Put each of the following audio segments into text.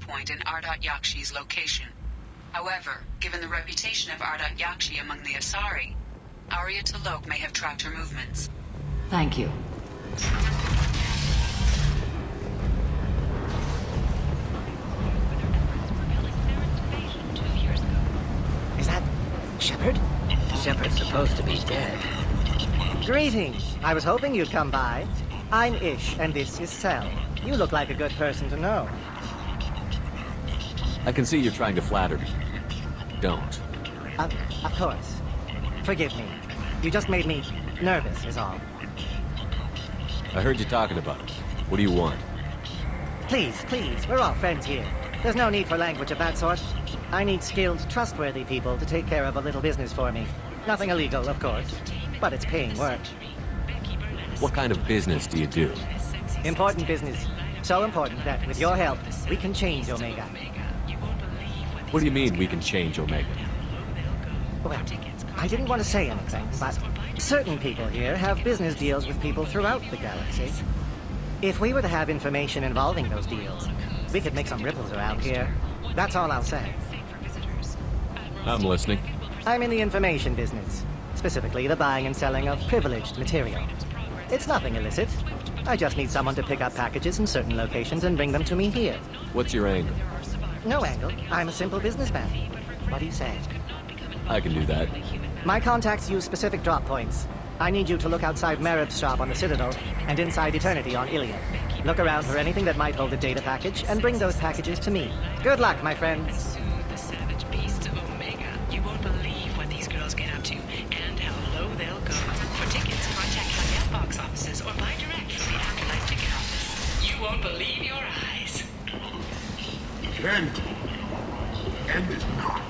point in Ardat Yakshi's location. However, given the reputation of Ardat Yakshi among the Asari, Arya T'Loak may have tracked her movements. Thank you. Is that Shepard? Shepard's supposed to be dead. Greetings. I was hoping you'd come by. I'm Ish, and this is Cell. You look like a good person to know. I can see you're trying to flatter me. Don't. Of course. Forgive me. You just made me nervous, is all. I heard you talking about it. What do you want? Please, we're all friends here. There's no need for language of that sort. I need skilled, trustworthy people to take care of a little business for me. Nothing illegal, of course, but it's paying work. What kind of business do you do? Important business. So important that, with your help, we can change Omega. What do you mean we can change Omega? Well, I didn't want to say anything, but certain people here have business deals with people throughout the galaxy. If we were to have information involving those deals, we could make some ripples around here. That's all I'll say. I'm listening. I'm in the information business, specifically the buying and selling of privileged material. It's nothing illicit. I just need someone to pick up packages in certain locations and bring them to me here. What's your angle? No angle. I'm a simple businessman. What do you say? I can do that. My contacts use specific drop points. I need you to look outside Merib's shop on the Citadel and inside Eternity on Ilion. Look around for anything that might hold a data package and bring those packages to me. Good luck, my friends. The savage beast of Omega. You won't believe what these girls get up to and how low they'll go. For tickets, contact Caveat box offices or buy direct from the Afterlife ticket office. You won't believe your eyes. End is not.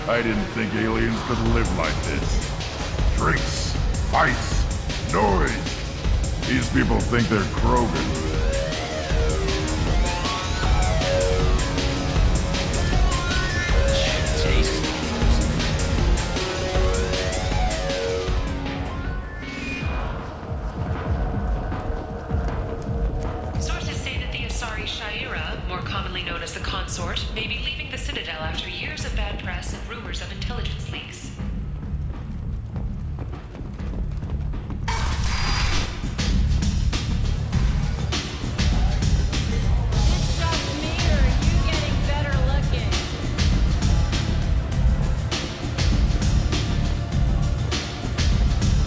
I didn't think aliens could live like this. Drinks, fights, noise. These people think they're Krogan. Sources say that the Asari Shaira, more commonly known as the Consort, may be leaving the Citadel after years of bad press and rumors of intelligence leaks. It's just me, or are you getting better looking?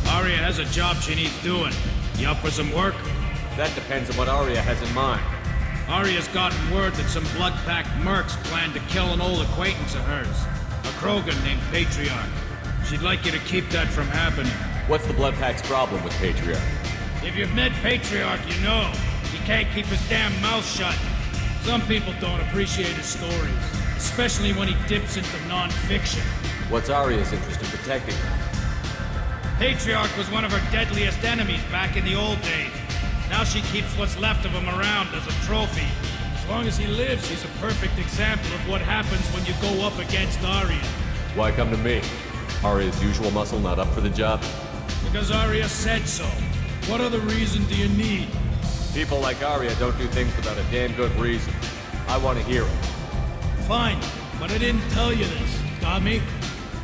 Arya has a job she needs doing. You up for some work? That depends on what Arya has in mind. Arya's gotten word that some blood-packed mercs plan to kill an old acquaintance of hers. A Krogan named Patriarch. She'd like you to keep that from happening. What's the Bloodpack's problem with Patriarch? If you've met Patriarch, you know. He can't keep his damn mouth shut. Some people don't appreciate his stories, especially when he dips into non-fiction. What's Arya's interest in protecting her? Patriarch was one of her deadliest enemies back in the old days. Now she keeps what's left of him around as a trophy. As long as he lives, he's a perfect example of what happens when you go up against Arya. Why come to me? Arya's usual muscle not up for the job? Because Arya said so. What other reason do you need? People like Arya don't do things without a damn good reason. I want to hear it. Fine, but I didn't tell you this, got me?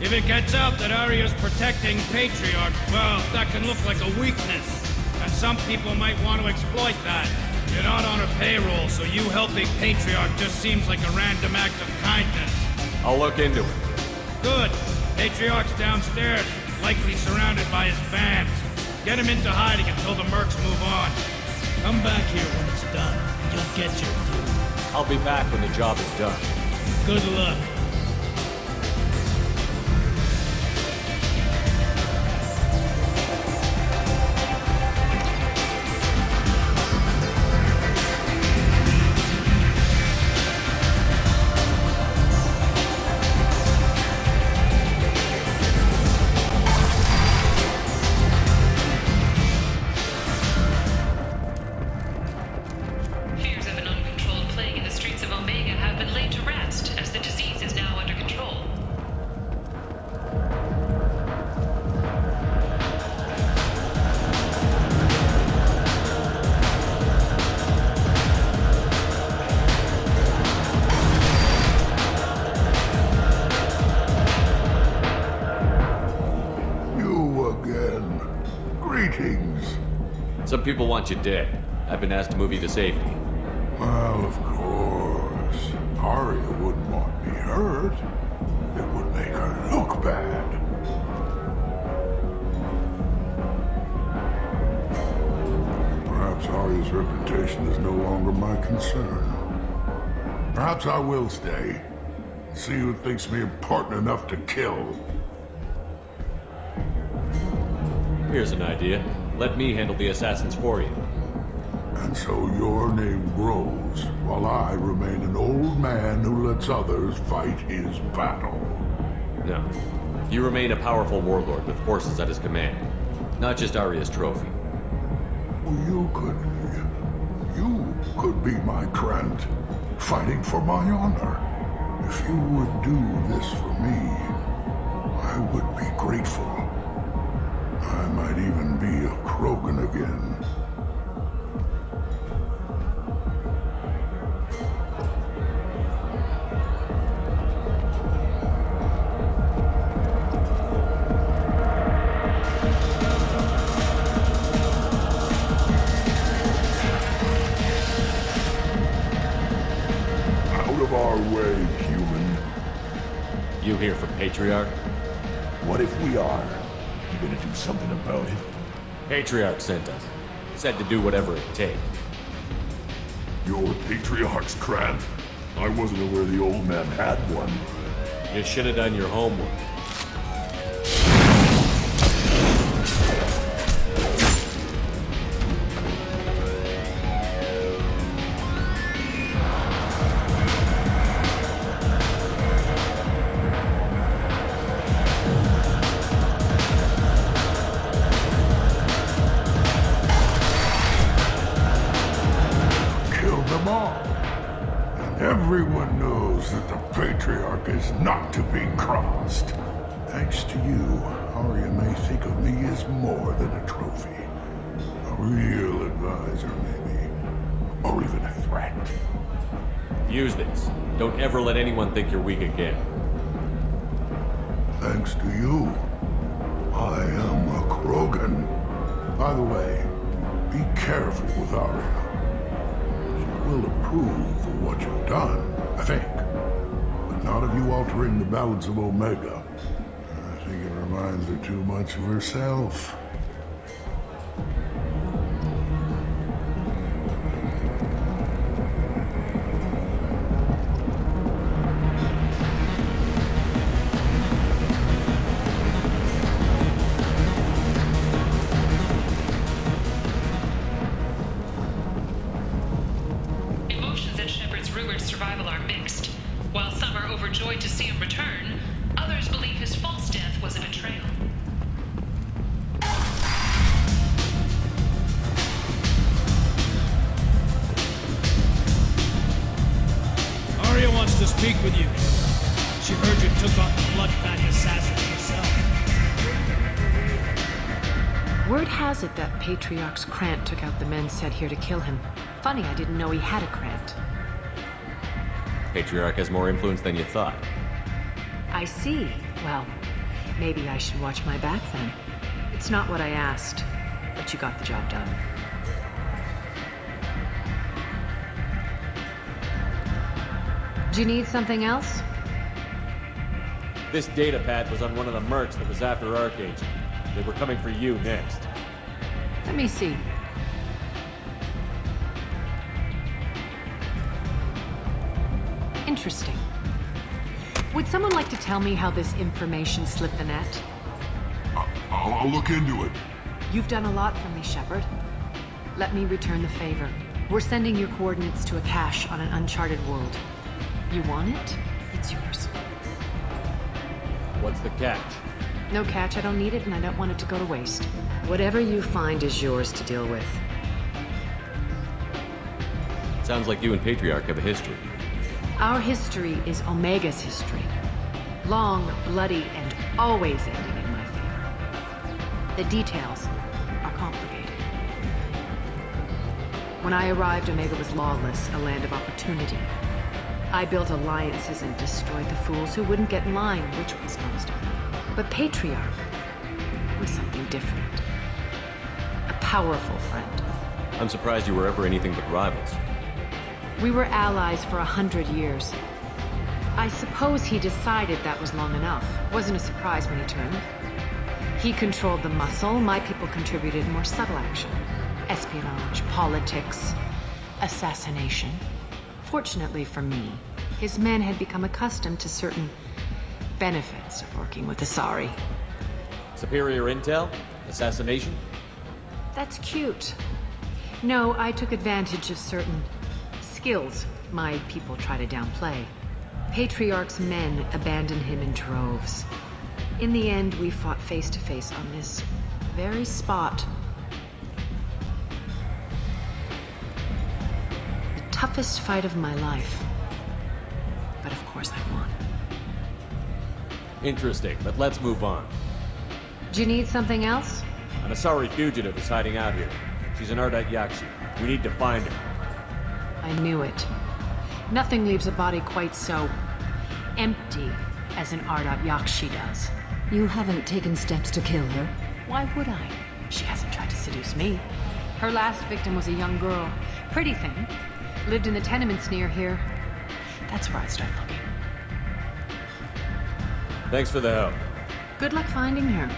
If it gets out that Arya's protecting Patriarch, well, that can look like a weakness. And some people might want to exploit that. You're not on her payroll, so you helping Patriarch just seems like a random act of kindness. I'll look into it. Good. Patriarch's downstairs, likely surrounded by his fans. Get him into hiding until the mercs move on. Come back here when it's done. You'll get your due. I'll be back when the job is done. Good luck. Fears of an uncontrolled plague in the streets of Omega have been laid to rest, as the disease is now under control. You again. Greetings. Some people want you dead. I've been asked to move you to safety. Well, of course. Arya wouldn't want me hurt. It would make her look bad. Perhaps Arya's reputation is no longer my concern. Perhaps I will stay. See who thinks me important enough to kill. Here's an idea. Let me handle the assassins for you. And so your name grows, while I remain an old man who lets others fight his battle. No. You remain a powerful warlord with forces at his command. Not just Arya's trophy. You could be my Krant, fighting for my honor. If you would do this for me, I would be grateful. I might even be a Krogan again. Out of our way, human. You here for Patriarch? What if we are? You gonna do something about it? Patriarch sent us. Said to do whatever it takes. Your Patriarch's Krant? I wasn't aware the old man had one. You should have done your homework. Killed them all. And everyone knows that the Patriarch is not to be crossed. Thanks to you, Arya may think of me as more than a trophy. A real advisor, maybe. Or even a threat. Use this. Don't ever let anyone think you're weak again. Thanks to you, I am a Krogan. By the way, be careful with Arya. She will approve of what you've done, I think. But not of you altering the balance of Omega. I think it reminds her too much of herself. Emotions at Shepard's room Some are overjoyed to see him return. Others believe his false death was a betrayal. Arya wants to speak with you. She heard you took out the bloodbath assassin yourself. Word has it that Patriarch's Krant took out the men sent here to kill him. Funny, I didn't know he had a Krant. Patriarch has more influence than you thought. I see. Well, maybe I should watch my back then. It's not what I asked, but you got the job done. Do you need something else? This data pad was on one of the mercs that was after Archangel. They were coming for you next. Let me see. Interesting. Would someone like to tell me how this information slipped the net? I'll look into it. You've done a lot for me, Shepard. Let me return the favor. We're sending your coordinates to a cache on an uncharted world. You want it? It's yours. What's the catch? No catch, I don't need it, and I don't want it to go to waste. Whatever you find is yours to deal with. Sounds like you and Patriarch have a history. Our history is Omega's history. Long, bloody, and always ending in my favor. The details are complicated. When I arrived, Omega was lawless, a land of opportunity. I built alliances and destroyed the fools who wouldn't get in line, which was most of them. But Patriarch was something different. A powerful friend. I'm surprised you were ever anything but rivals. We were allies for 100 years. I suppose he decided that was long enough. Wasn't a surprise when he turned. He controlled the muscle, my people contributed more subtle action. Espionage, politics, assassination. Fortunately for me, his men had become accustomed to certain benefits of working with Asari. Superior intel? Assassination? That's cute. No, I took advantage of certain skills my people try to downplay. Patriarch's men abandoned him in droves. In the end, we fought face to face on this very spot. The toughest fight of my life. But of course I won. Interesting, but let's move on. Do you need something else? An Asari fugitive is hiding out here. She's an Ardite Yakshi. We need to find her. I knew it. Nothing leaves a body quite so empty as an Ardite Yakshi does. You haven't taken steps to kill her? Why would I? She hasn't tried to seduce me. Her last victim was a young girl. Pretty thing. Lived in the tenements near here. That's where I'd start looking. Thanks for the help. Good luck finding her.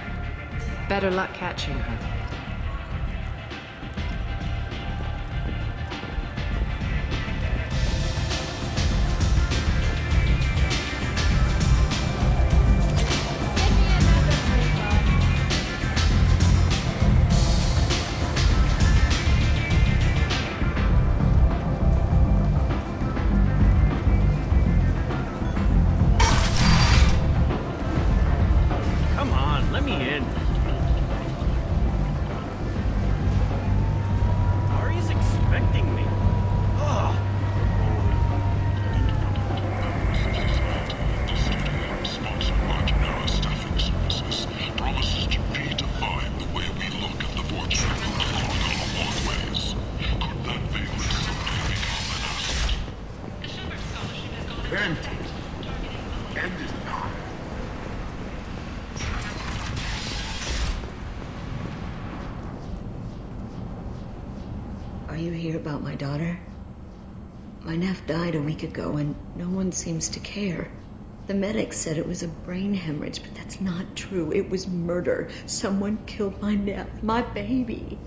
Better luck catching her. Come on, let me in. Ari's expecting me. Ugh. Sponsor Roger Narrow Staffing Services promises to redefine the way we look at the portrait of the cargo waterways. Could that veil someday become an asset? The Shepard Scholarship has gone... Empty. End is not. Are you here about my daughter? My nephew died a week ago and no one seems to care. The medics said it was a brain hemorrhage, but that's not true. It was murder. Someone killed my nephew, my baby.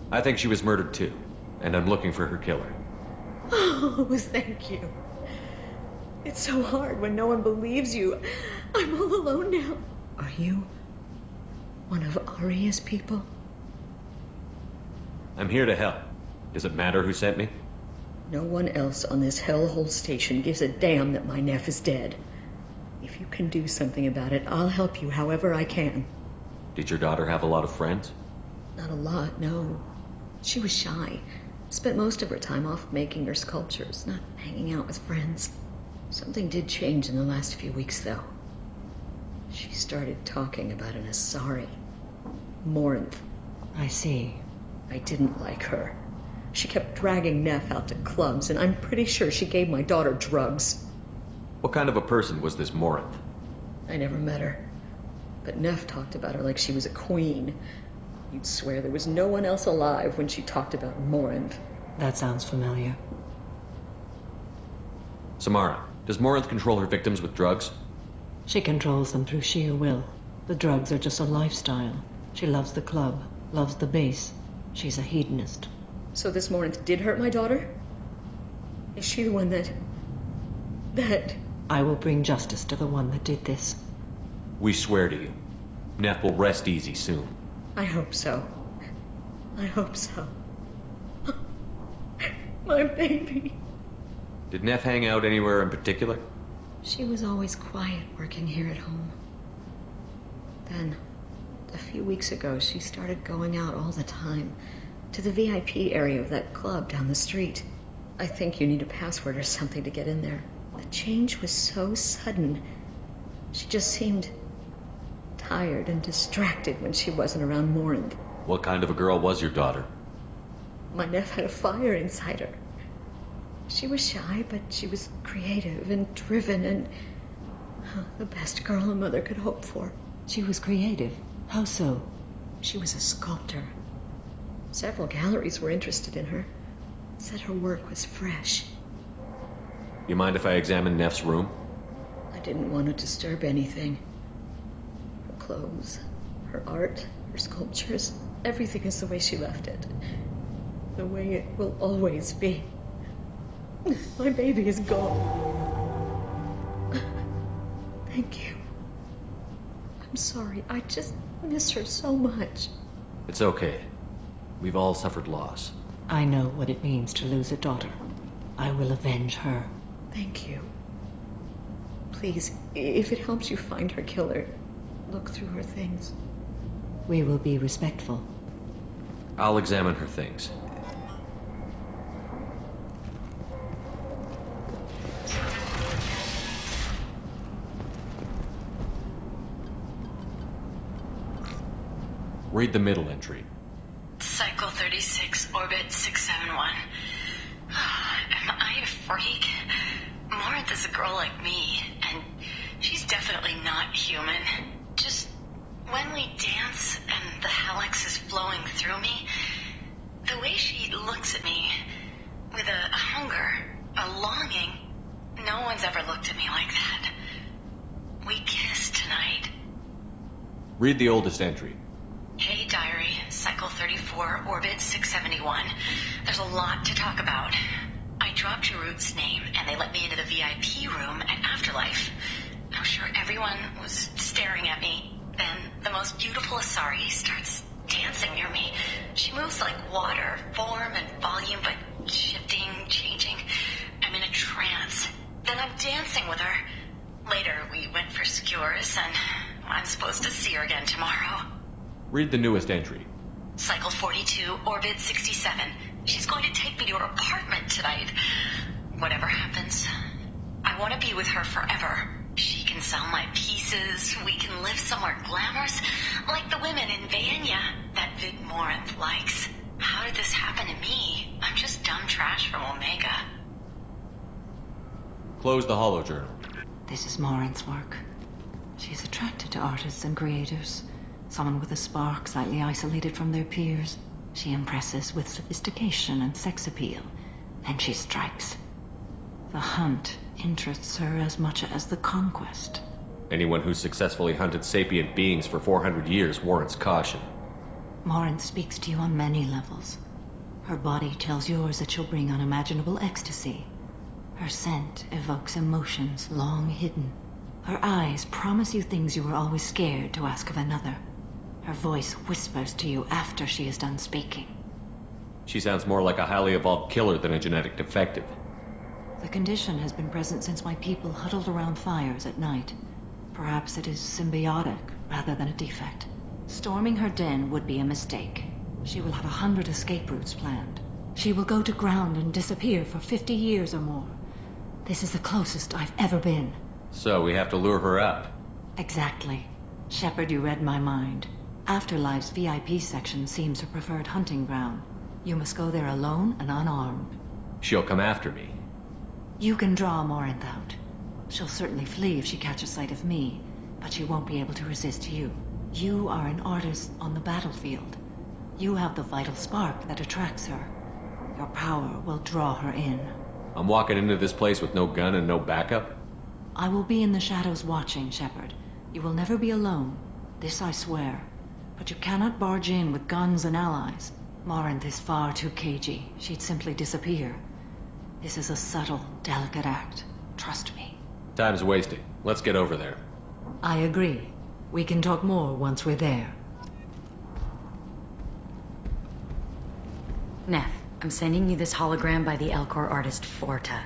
I think she was murdered too, and I'm looking for her killer. Oh, thank you. It's so hard when no one believes you. I'm all alone now. Are you one of Arya's people? I'm here to help. Does it matter who sent me? No one else on this hellhole station gives a damn that my nephew is dead. If you can do something about it, I'll help you however I can. Did your daughter have a lot of friends? Not a lot, no. She was shy. Spent most of her time off making her sculptures, not hanging out with friends. Something did change in the last few weeks, though. She started talking about an Asari. Morinth. I see. I didn't like her. She kept dragging Neff out to clubs, and I'm pretty sure she gave my daughter drugs. What kind of a person was this Morinth? I never met her. But Neff talked about her like she was a queen. You'd swear there was no one else alive when she talked about Morinth. That sounds familiar. Samara, does Morinth control her victims with drugs? She controls them through sheer will. The drugs are just a lifestyle. She loves the club, loves the base. She's a hedonist. So this Morinth did hurt my daughter? Is she the one that... I will bring justice to the one that did this. We swear to you. Neff will rest easy soon. I hope so. I hope so. My baby. Did Neff hang out anywhere in particular? She was always quiet working here at home. Then, a few weeks ago, she started going out all the time to the VIP area of that club down the street. I think you need a password or something to get in there. The change was so sudden. She just seemed tired and distracted when she wasn't around Morinth. What kind of a girl was your daughter? My nephew had a fire inside her. She was shy, but she was creative and driven and the best girl a mother could hope for. She was creative. How so? She was a sculptor. Several galleries were interested in her. Said her work was fresh. You mind if I examine Neff's room? I didn't want to disturb anything. Her clothes, her art, her sculptures, everything is the way she left it. The way it will always be. My baby is gone. Thank you. I'm sorry. I just miss her so much. It's okay. We've all suffered loss. I know what it means to lose a daughter. I will avenge her. Thank you. Please, if it helps you find her killer, look through her things. We will be respectful. I'll examine her things. Read the middle entry. Cycle 36, orbit 671. Am I a freak? Morinth is a girl like me, and she's definitely not human. Just when we dance and the helix is flowing through me, the way she looks at me with a hunger, a longing, no one's ever looked at me like that. We kissed tonight. Read the oldest entry. Hey, diary, cycle 34, orbit 671. There's a lot to talk about. I dropped Jarut's name, and they let me into the VIP room at Afterlife. I'm sure everyone was staring at me. Then the most beautiful Asari starts dancing near me. She moves like water, form and volume, but shifting, changing. I'm in a trance. Then I'm dancing with her. Later, we went for skewers, and I'm supposed to see her again tomorrow. Read the newest entry. Cycle 42, orbit 67. She's going to take me to her apartment tonight. Whatever happens, I want to be with her forever. She can sell my pieces. We can live somewhere glamorous, like the women in Vanya that Vid Morinth likes. How did this happen to me? I'm just dumb trash from Omega. Close the holojournal. This is Morinth's work. She's attracted to artists and creators. Someone with a spark, slightly isolated from their peers. She impresses with sophistication and sex appeal. Then she strikes. The hunt interests her as much as the conquest. Anyone who's successfully hunted sapient beings for 400 years warrants caution. Morinth speaks to you on many levels. Her body tells yours that she'll bring unimaginable ecstasy. Her scent evokes emotions long hidden. Her eyes promise you things you were always scared to ask of another. Her voice whispers to you after she is done speaking. She sounds more like a highly evolved killer than a genetic defective. The condition has been present since my people huddled around fires at night. Perhaps it is symbiotic rather than a defect. Storming her den would be a mistake. She will have 100 escape routes planned. She will go to ground and disappear for 50 years or more. This is the closest I've ever been. So we have to lure her up. Exactly. Shepard, you read my mind. Afterlife's VIP section seems her preferred hunting ground. You must go there alone and unarmed. She'll come after me. You can draw Morinth out. She'll certainly flee if she catches sight of me, but she won't be able to resist you. You are an artist on the battlefield. You have the vital spark that attracts her. Your power will draw her in. I'm walking into this place with no gun and no backup? I will be in the shadows watching, Shepard. You will never be alone. This I swear. But you cannot barge in with guns and allies. Morinth is far too cagey. She'd simply disappear. This is a subtle, delicate act. Trust me. Time's wasting. Let's get over there. I agree. We can talk more once we're there. Neff, I'm sending you this hologram by the Elcor artist Forta.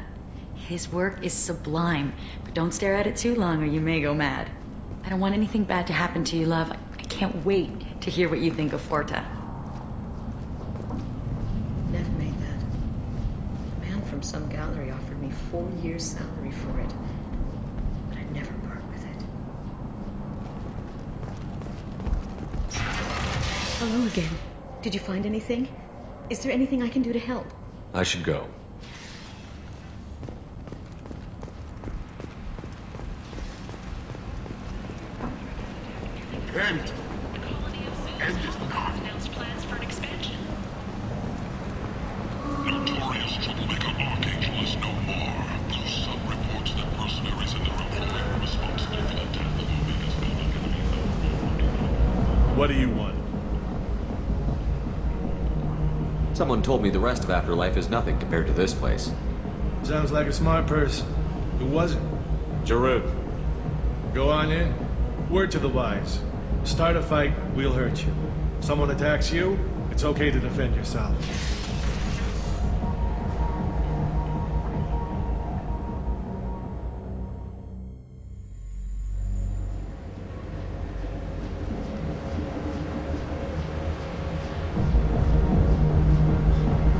His work is sublime, but don't stare at it too long or you may go mad. I don't want anything bad to happen to you, love. I can't wait to hear what you think of Forta. Neff made that. A man from some gallery offered me 4 years' salary for it. But I'd never part with it. Hello again. Did you find anything? Is there anything I can do to help? I should go. Kent! End is not. Announced plans for an expansion. Notorious troublemaker Archangel is no more. Though some reports that mercenaries in their employ were responsible for the death of Omega's building. What do you want? Someone told me the rest of Afterlife is nothing compared to this place. Sounds like a smart person. Who was it? Jarud. Go on in. Word to the wise. Start a fight, we'll hurt you. Someone attacks you, it's okay to defend yourself.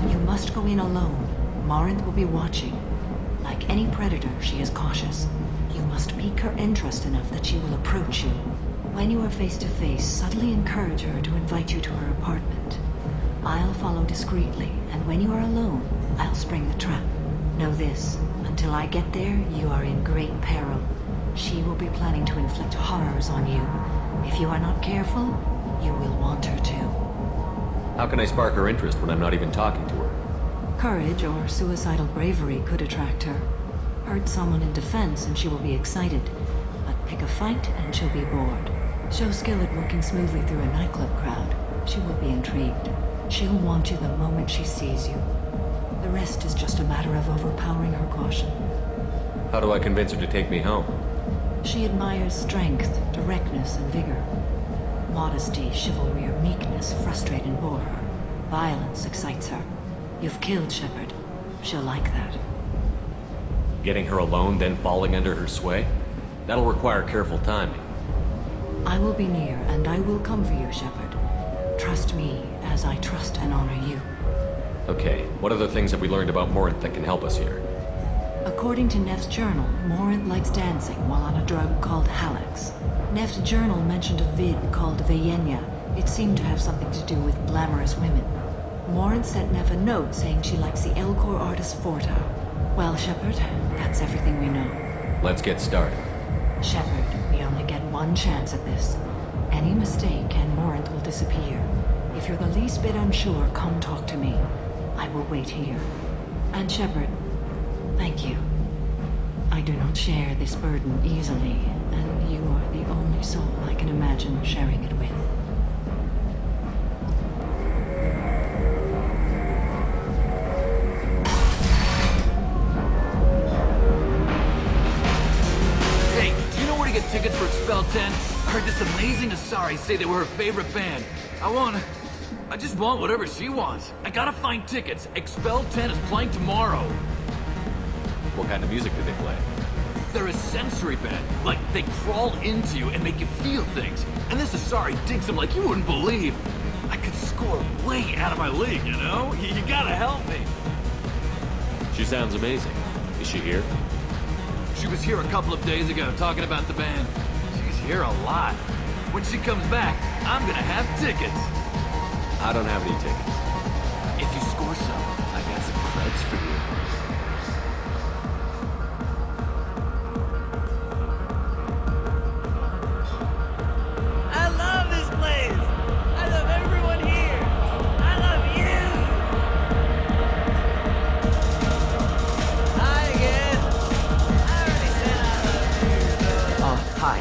You must go in alone. Morinth will be watching. Like any predator, she is cautious. You must pique her interest enough that she will approach you. When you are face to face, subtly encourage her to invite you to her apartment. I'll follow discreetly, and when you are alone, I'll spring the trap. Know this, until I get there, you are in great peril. She will be planning to inflict horrors on you. If you are not careful, you will want her to. How can I spark her interest when I'm not even talking to her? Courage or suicidal bravery could attract her. Hurt someone in defense and she will be excited. But pick a fight and she'll be bored. Show skill at working smoothly through a nightclub crowd. She will be intrigued. She'll want you the moment she sees you. The rest is just a matter of overpowering her caution. How do I convince her to take me home? She admires strength, directness, and vigor. Modesty, chivalry, or meekness frustrate and bore her. Violence excites her. You've killed Shepard. She'll like that. Getting her alone, then falling under her sway? That'll require careful timing. I will be near, and I will come for you, Shepard. Trust me, as I trust and honor you. Okay, what other things have we learned about Morinth that can help us here? According to Neff's journal, Morinth likes dancing while on a drug called Halex. Neff's journal mentioned a vid called Vayenya. It seemed to have something to do with glamorous women. Morinth sent Neff a note saying she likes the Elcor artist Forta. Well, Shepard, that's everything we know. Let's get started. Shepard, we only get one chance at this. Any mistake and Morinth will disappear. If you're the least bit unsure, come talk to me. I will wait here. And Shepard, thank you. I do not share this burden easily, and you are the only soul I can imagine sharing it with. Hey, do you know where to get tickets for Expel 10? I heard this amazing Asari say they were her favorite band. I wanna... I just want whatever she wants. I gotta find tickets. Expel 10 is playing tomorrow. What kind of music do they play? They're a sensory band. Like, they crawl into you and make you feel things. And this Asari digs them like you wouldn't believe. I could score way out of my league, you know? You gotta help me. She sounds amazing. Is she here? She was here a couple of days ago talking about the band. She's here a lot. When she comes back, I'm gonna have tickets. I don't have any tickets. If you score some, I got some creds for you. I love this place. I love everyone here. I love you. Hi again. I already said I love you. Hi.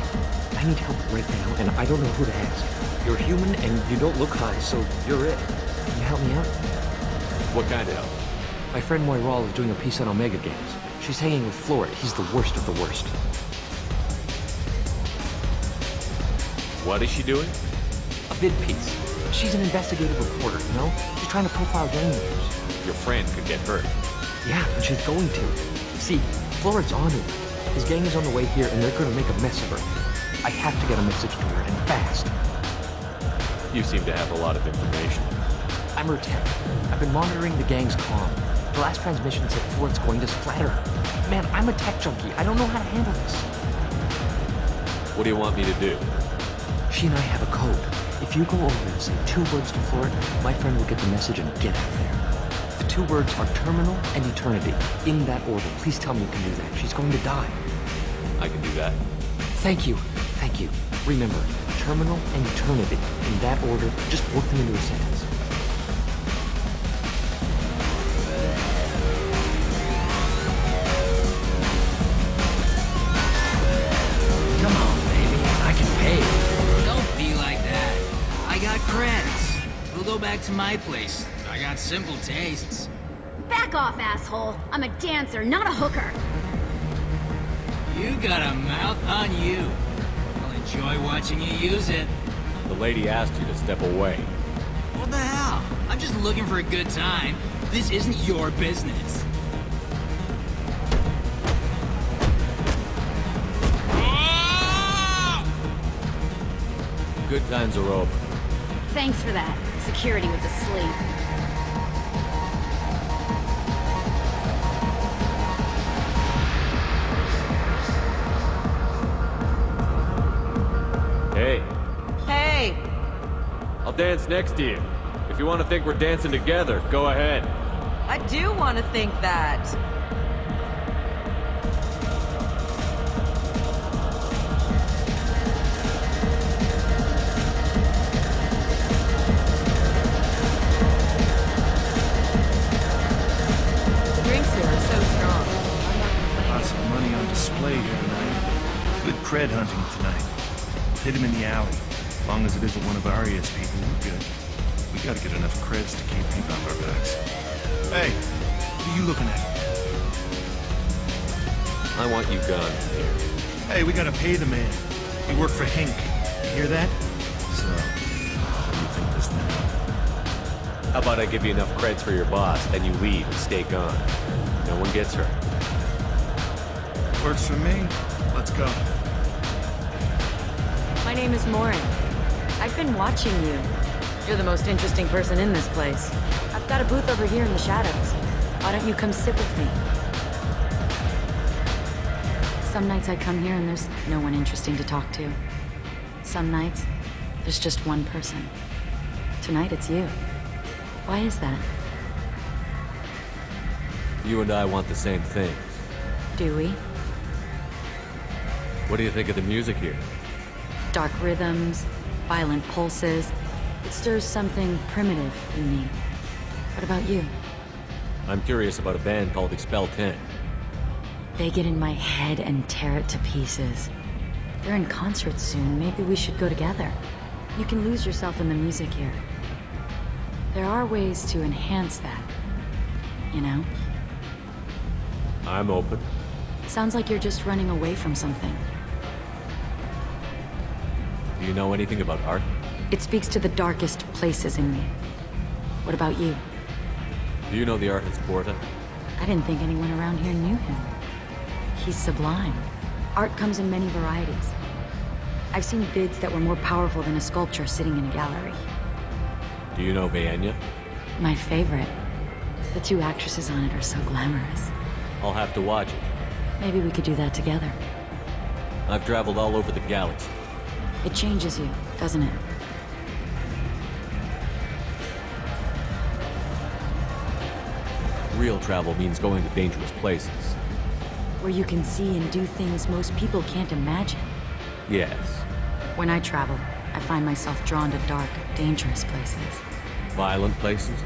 I need help right now, and I don't know who to ask. You're human, and you don't look high, so you're it. Can you help me out? What kind of help? My friend Moiral is doing a piece on Omega Games. She's hanging with Florid. He's the worst of the worst. What is she doing? A vid piece. She's an investigative reporter, you know? She's trying to profile gang leaders. Your friend could get hurt. Yeah, and she's going to. See, Florid's on it. His gang is on the way here, and they're gonna make a mess of her. I have to get a message to her, and fast. You seem to have a lot of information. I'm her tech. I've been monitoring the gang's comm. The last transmission said Florid's going to splatter her. Man, I'm a tech junkie. I don't know how to handle this. What do you want me to do? She and I have a code. If you go over and say 2 words to Florid, my friend will get the message and get out of there. The 2 words are terminal and eternity. In that order. Please tell me you can do that. She's going to die. I can do that. Thank you. Thank you. Remember, terminal and eternity. In that order, just work them into a sentence. Come on, baby. I can pay. Don't be like that. I got credits. We'll go back to my place. I got simple tastes. Back off, asshole. I'm a dancer, not a hooker. You got a mouth on you. I'll enjoy watching you use it. The lady asked you to step away. What the hell? I'm just looking for a good time. This isn't your business. Good times are over. Thanks for that. Security was asleep. Hey, Hey, I'll dance next to you. If you want to think we're dancing together, go ahead. I do want to think that. The drinks here are so strong. Lots of money on display here tonight. Good cred hunting tonight. Hit him in the alley. As long as it isn't one of Arya's people, we're good. We gotta get enough creds to keep people off our backs. Hey, what are you looking at? I want you gone from here. Hey, we gotta pay the man. We work for Hink. You hear that? So, what do you think this now? How about I give you enough creds for your boss, then you leave and stay gone. No one gets hurt. Works for me. Let's go. My name is Morin. I've been watching you. You're the most interesting person in this place. I've got a booth over here in the shadows. Why don't you come sit with me? Some nights I come here and there's no one interesting to talk to. Some nights, there's just one person. Tonight it's you. Why is that? You and I want the same things. Do we? What do you think of the music here? Dark rhythms, violent pulses. It stirs something primitive in me. What about you? I'm curious about a band called Expel 10. They get in my head and tear it to pieces. They're in concert soon. Maybe we should go together. You can lose yourself in the music here. There are ways to enhance that, you know? I'm open. Sounds like you're just running away from something. Do you know anything about art? It speaks to the darkest places in me. What about you? Do you know the artist Porta? I didn't think anyone around here knew him. He's sublime. Art comes in many varieties. I've seen vids that were more powerful than a sculpture sitting in a gallery. Do you know Vaenya? My favorite. The two actresses on it are so glamorous. I'll have to watch it. Maybe we could do that together. I've traveled all over the galaxy. It changes you, doesn't it? Real travel means going to dangerous places. Where you can see and do things most people can't imagine. Yes. When I travel, I find myself drawn to dark, dangerous places. Violent places?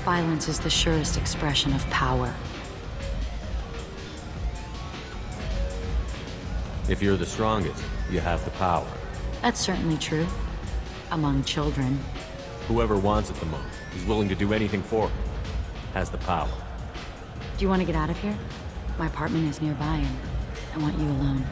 Violence is the surest expression of power. If you're the strongest, you have the power. That's certainly true. Among children. Whoever wants it the most, is willing to do anything for it, has the power. Do you want to get out of here? My apartment is nearby and I want you alone.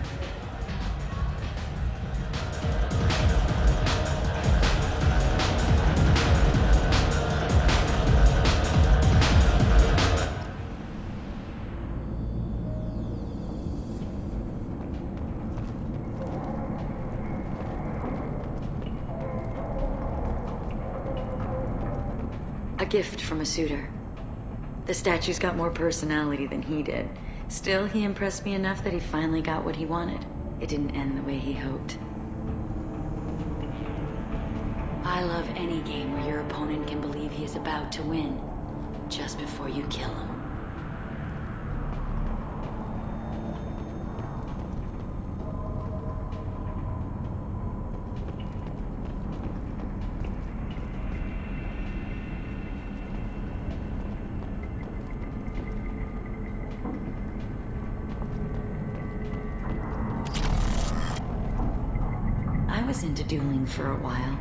A gift from a suitor. The statue's got more personality than he did. Still, he impressed me enough that he finally got what he wanted. It didn't end the way he hoped. I love any game where your opponent can believe he is about to win, just before you kill him. I was into dueling for a while.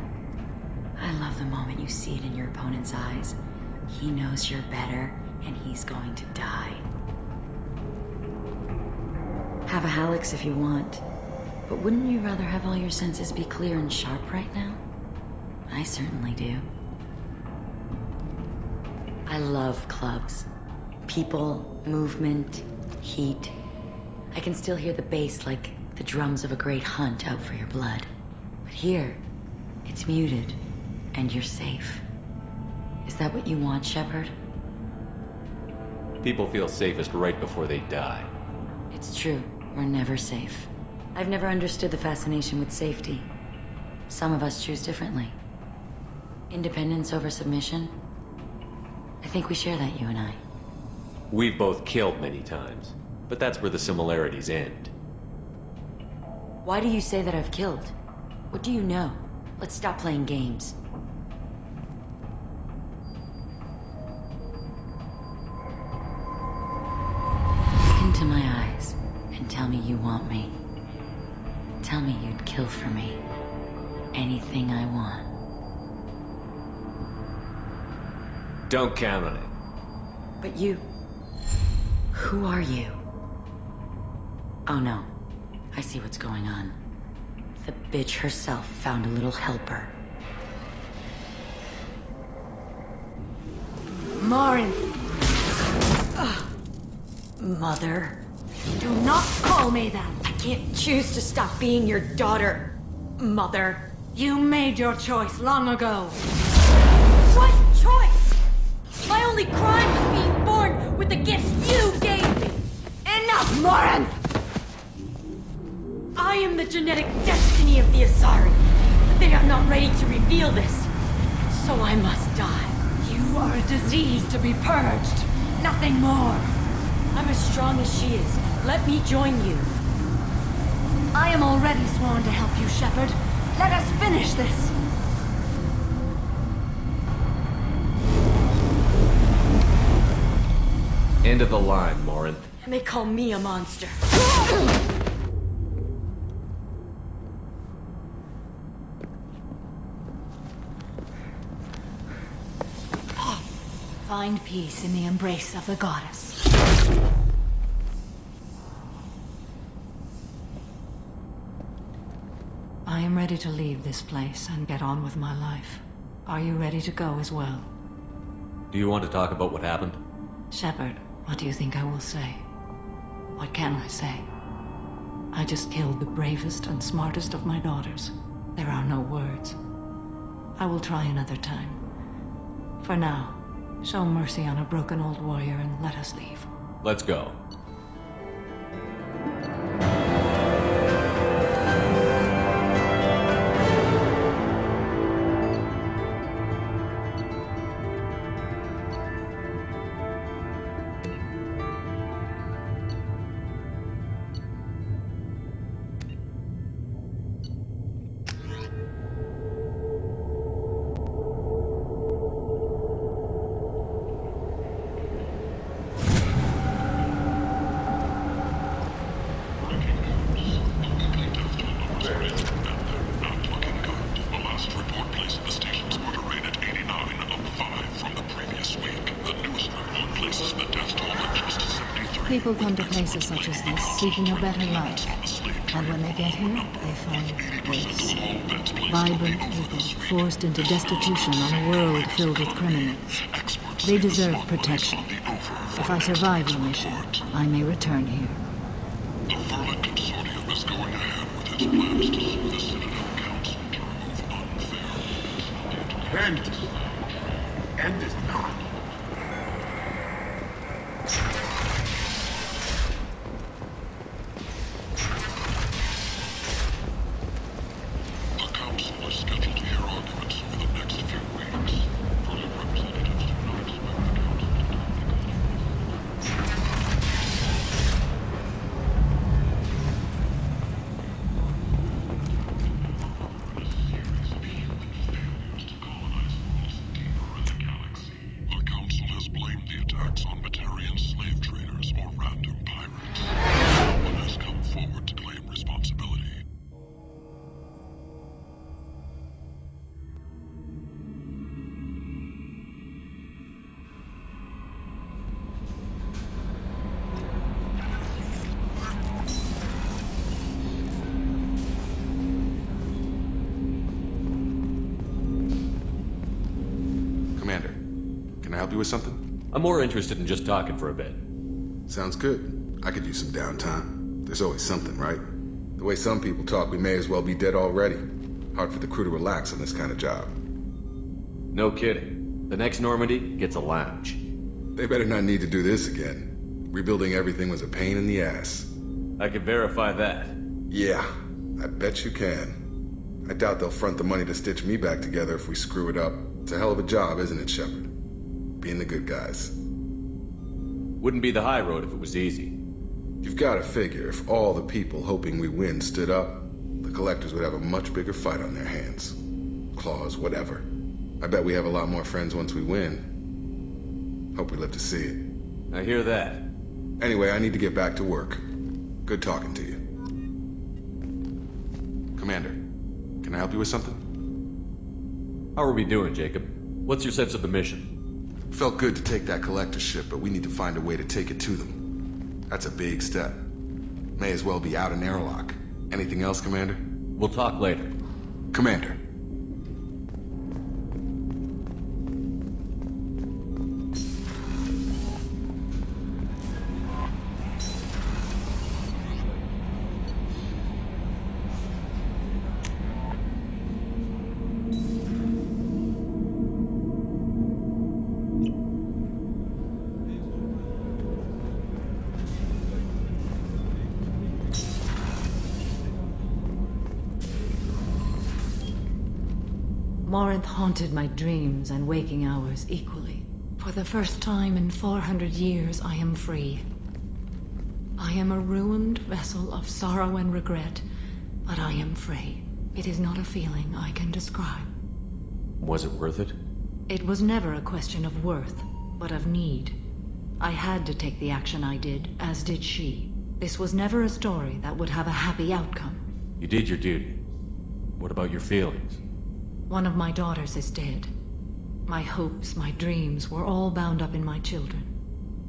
I love the moment you see it in your opponent's eyes. He knows you're better, and he's going to die. Have a Halix if you want, but wouldn't you rather have all your senses be clear and sharp right now? I certainly do. I love clubs. People, movement, heat. I can still hear the bass like the drums of a great hunt out for your blood. But here, it's muted, and you're safe. Is that what you want, Shepard? People feel safest right before they die. It's true, we're never safe. I've never understood the fascination with safety. Some of us choose differently. Independence over submission? I think we share that, you and I. We've both killed many times, but that's where the similarities end. Why do you say that I've killed? What do you know? Let's stop playing games. Look into my eyes and tell me you want me. Tell me you'd kill for me. Anything I want. Don't count on it. But you... Who are you? Oh no. I see what's going on. The bitch herself found a little helper. Marin! Mother. Do not call me that! I can't choose to stop being your daughter, Mother. You made your choice long ago. What choice? My only crime was being born with the gifts you gave me! Enough, Marin! I am the genetic destiny of the Asari, but they are not ready to reveal this. So I must die. You are a disease to be purged. Nothing more. I'm as strong as she is. Let me join you. I am already sworn to help you, Shepard. Let us finish this. End of the line, Morinth. And they call me a monster. Find peace in the embrace of the goddess. I am ready to leave this place and get on with my life. Are you ready to go as well? Do you want to talk about what happened? Shepard, what do you think I will say? What can I say? I just killed the bravest and smartest of my daughters. There are no words. I will try another time. For now, show mercy on a broken old warrior and let us leave. Let's go. People come to places such as this seeking a better life. And when they get here, they find this. Vibrant people forced into destitution on a world filled with criminals. They deserve protection. If I survive the mission, I may return here. The Verlet Consortium is going ahead with its plans to sue the Citadel Council to remove unfair... End this now. Help you with something? I'm more interested in just talking for a bit. Sounds good. I could use some downtime. There's always something, right? The way some people talk, we may as well be dead already. Hard for the crew to relax on this kind of job. No kidding. The next Normandy gets a lounge. They better not need to do this again. Rebuilding everything was a pain in the ass. I can verify that. Yeah, I bet you can. I doubt they'll front the money to stitch me back together if we screw it up. It's a hell of a job, isn't it, Shepard? Being the good guys. Wouldn't be the high road if it was easy. You've got to figure if all the people hoping we win stood up, the collectors would have a much bigger fight on their hands. Claws, whatever. I bet we have a lot more friends once we win. Hope we live to see it. I hear that. Anyway, I need to get back to work. Good talking to you. Commander, can I help you with something? How are we doing, Jacob? What's your sense of the mission? Felt good to take that collector ship, but we need to find a way to take it to them. That's a big step. May as well be out in airlock. Anything else, Commander? We'll talk later. Commander. Morinth haunted my dreams and waking hours equally. For the first time in 400 years, I am free. I am a ruined vessel of sorrow and regret, but I am free. It is not a feeling I can describe. Was it worth it? It was never a question of worth, but of need. I had to take the action I did, as did she. This was never a story that would have a happy outcome. You did your duty. What about your feelings? One of my daughters is dead. My hopes, my dreams were all bound up in my children.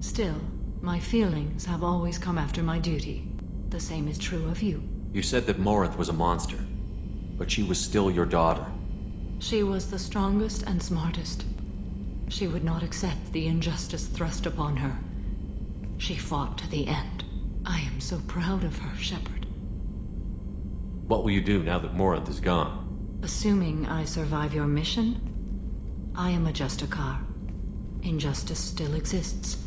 Still, my feelings have always come after my duty. The same is true of you. You said that Morinth was a monster, but she was still your daughter. She was the strongest and smartest. She would not accept the injustice thrust upon her. She fought to the end. I am so proud of her, Shepard. What will you do now that Morinth is gone? Assuming I survive your mission, I am a Justikar. Injustice still exists,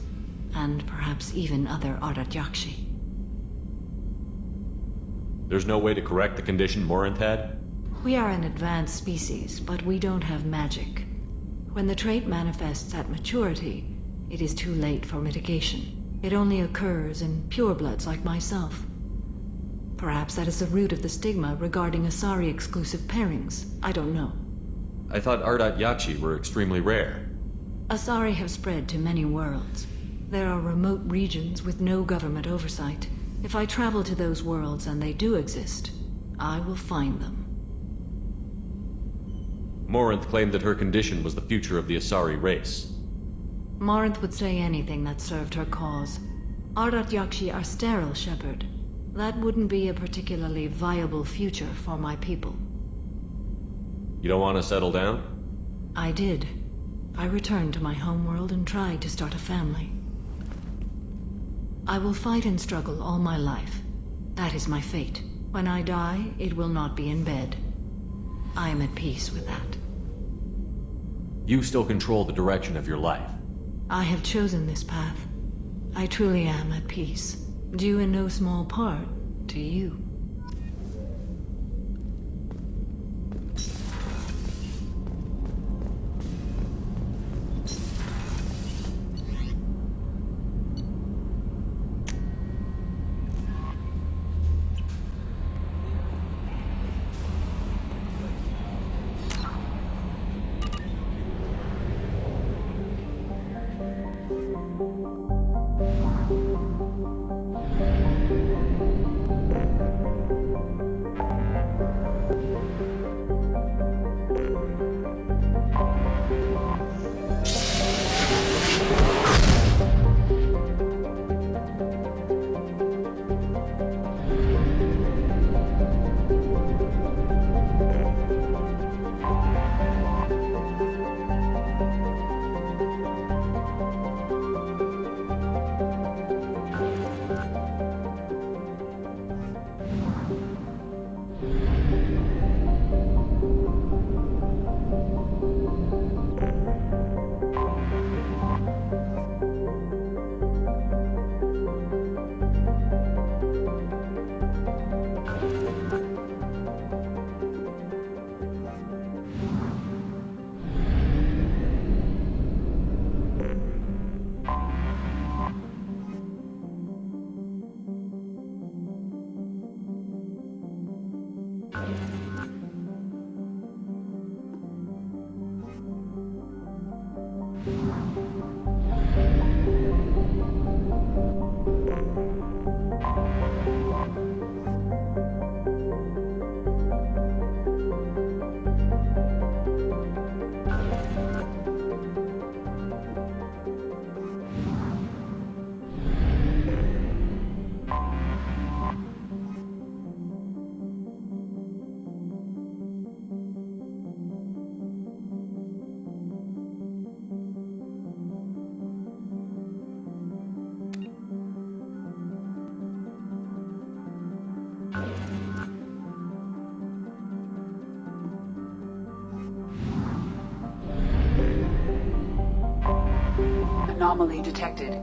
and perhaps even other Ardat Yakshi. There's no way to correct the condition Morinth had? We are an advanced species, but we don't have magic. When the trait manifests at maturity, it is too late for mitigation. It only occurs in purebloods like myself. Perhaps that is the root of the stigma regarding Asari-exclusive pairings. I don't know. I thought Ardat Yakshi were extremely rare. Asari have spread to many worlds. There are remote regions with no government oversight. If I travel to those worlds and they do exist, I will find them. Morinth claimed that her condition was the future of the Asari race. Morinth would say anything that served her cause. Ardat Yakshi are sterile, Shepard. That wouldn't be a particularly viable future for my people. You don't want to settle down? I did. I returned to my homeworld and tried to start a family. I will fight and struggle all my life. That is my fate. When I die, it will not be in bed. I am at peace with that. You still control the direction of your life. I have chosen this path. I truly am at peace. Due in no small part to you. Anomaly detected.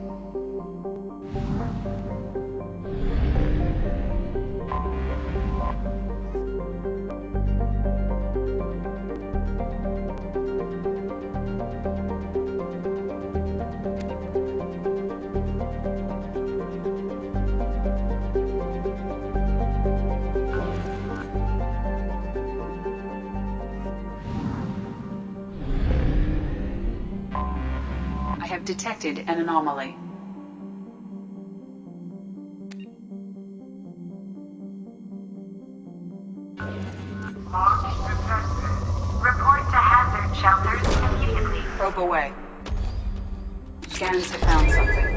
I have detected an anomaly. Report to hazard shelters immediately. Probe away. Scans have found something.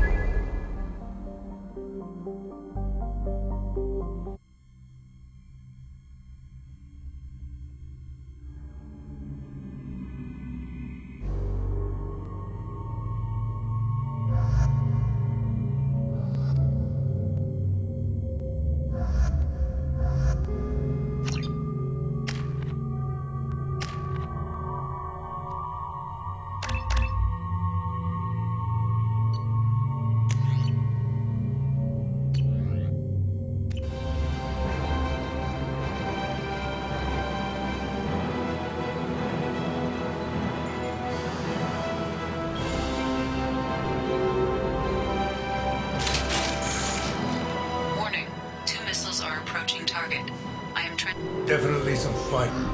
Definitely some fighting.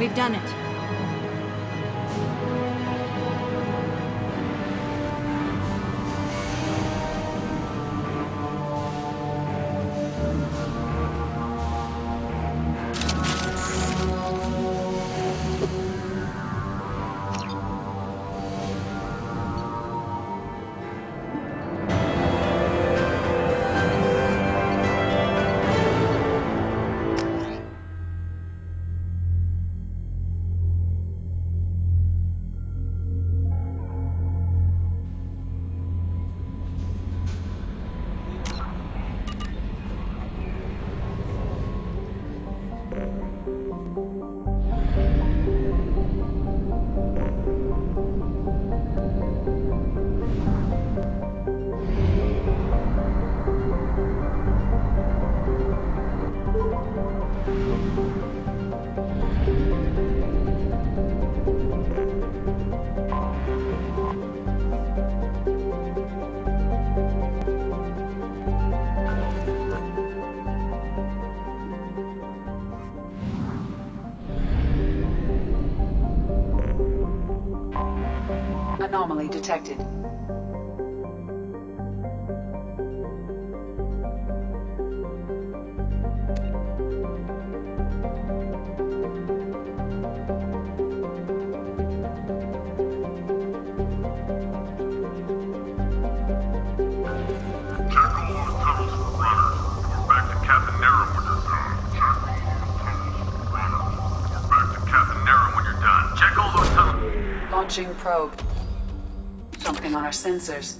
We've done it. Anomaly detected. Launching probe. Something on our sensors.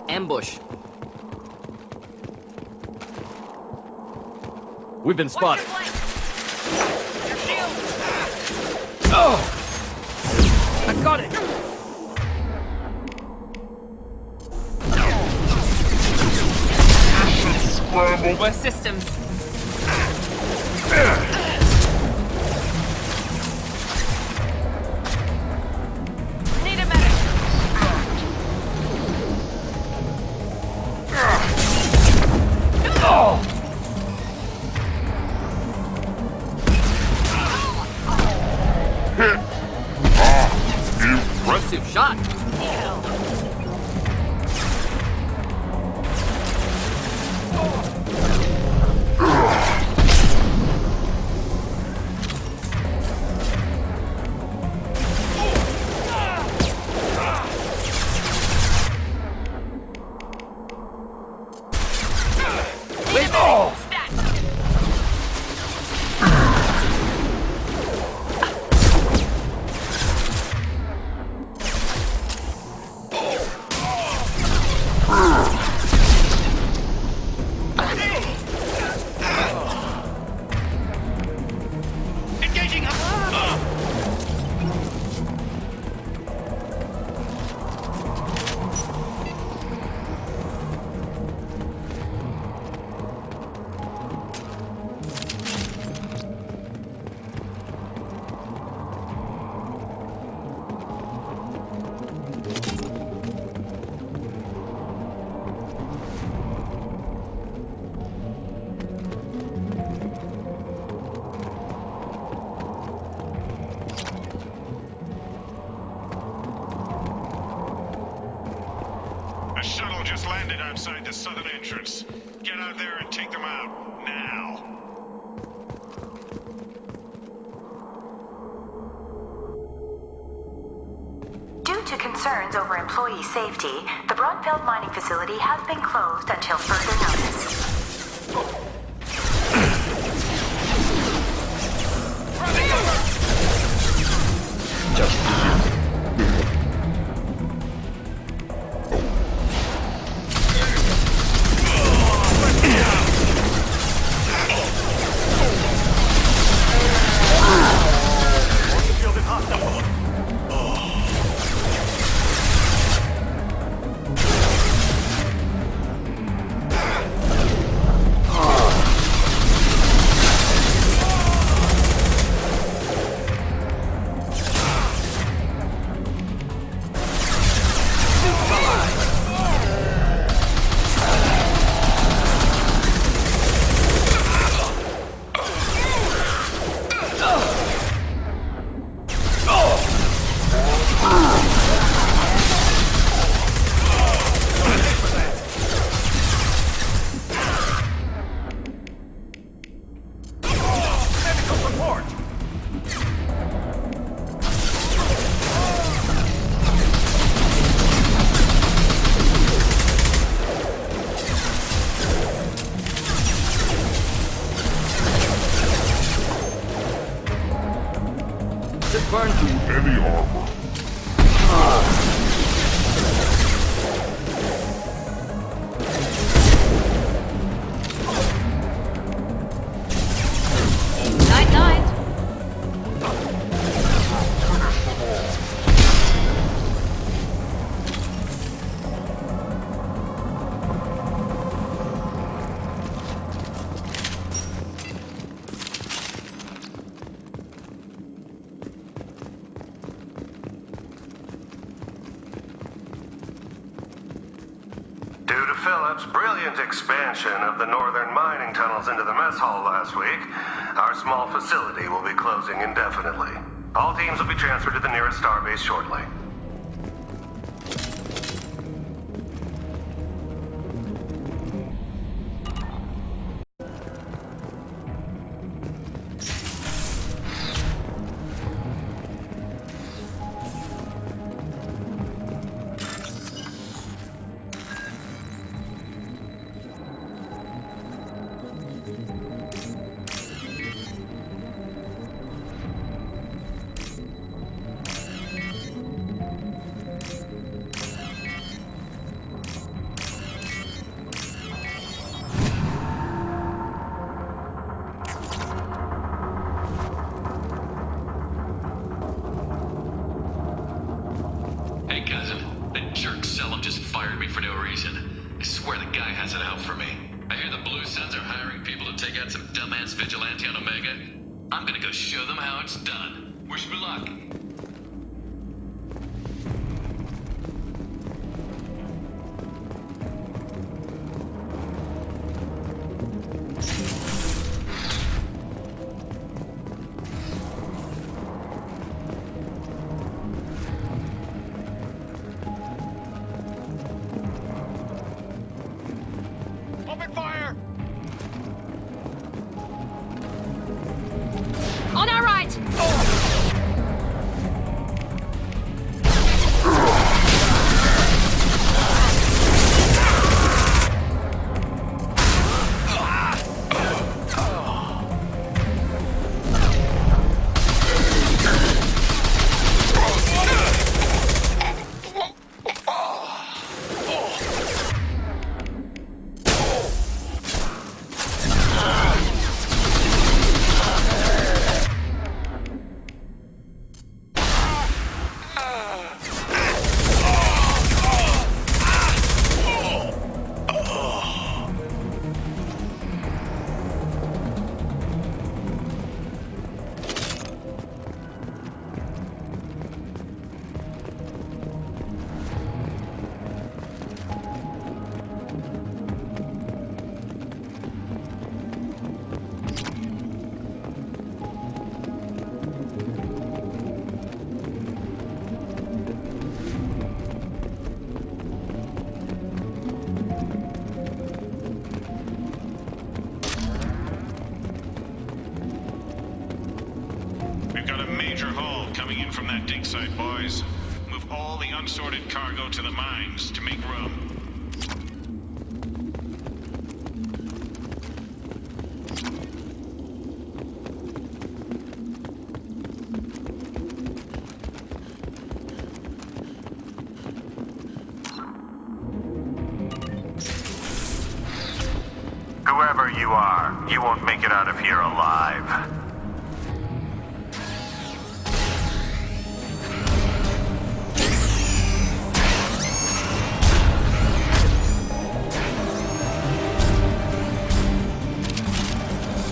Ambush. We've been spotted. Oh! I got it! More systems. Need a medic. Oh! Impressive shot. A shuttle just landed outside the southern entrance. Get out there and take them out, now. to concerns over employee safety, the Brunfeld mining facility has been closed until further notice. Burn through any armor. Night, night. Phillips' brilliant expansion of the northern mining tunnels into the mess hall last week, our small facility will be closing indefinitely. All teams will be transferred to the nearest starbase shortly. On our right! We've got a major haul coming in from that dig site, boys. Move move all the unsorted cargo to the mines to make room. Whoever you are, you won't make it out of here alive.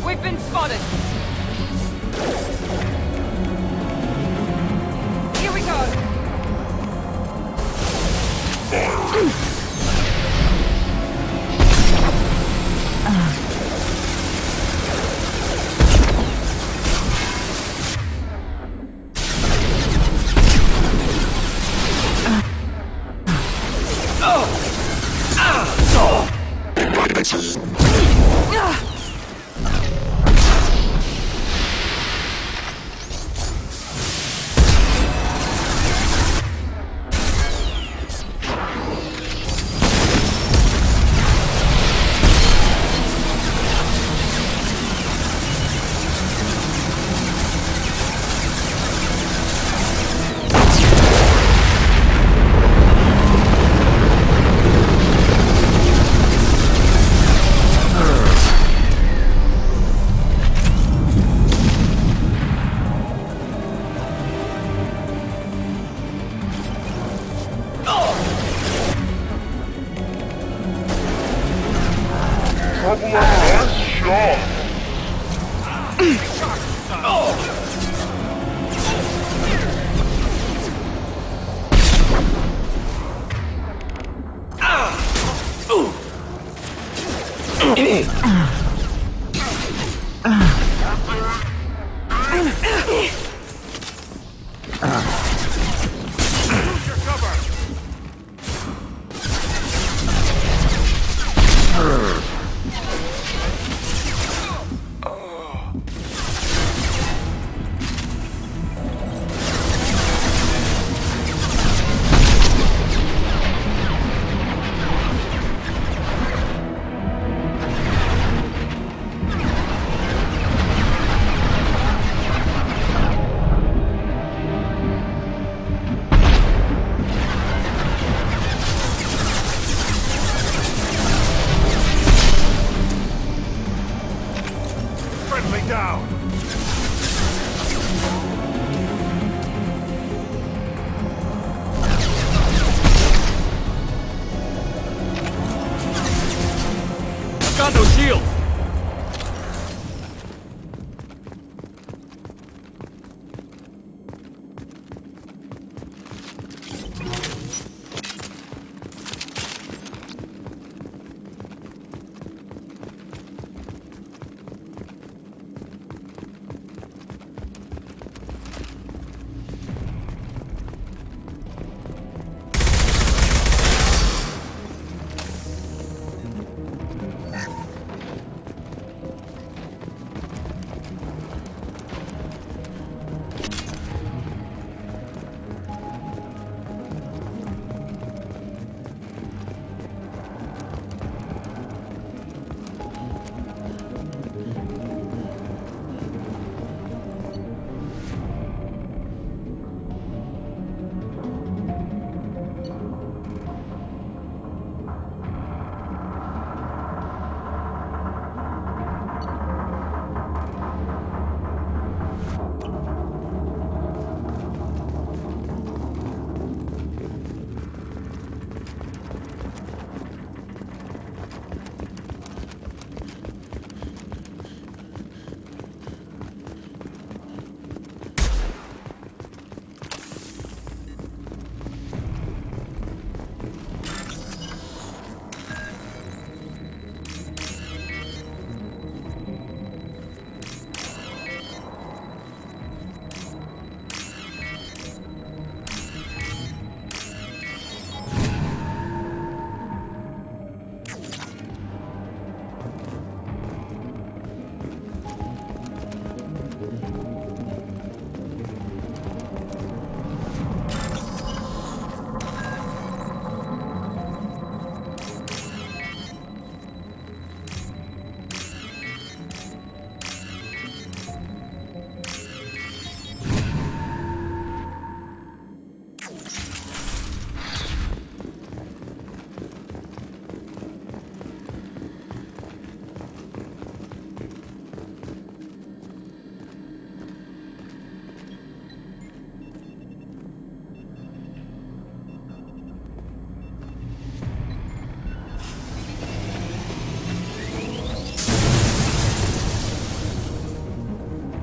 We've been spotted! Here we go!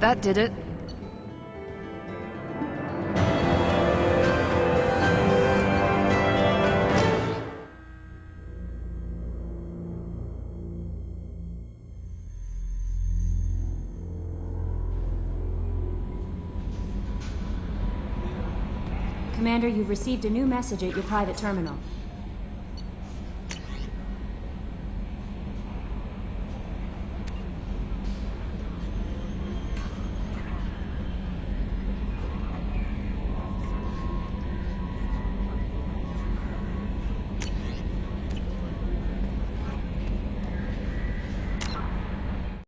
That did it. Commander, you've received a new message at your private terminal.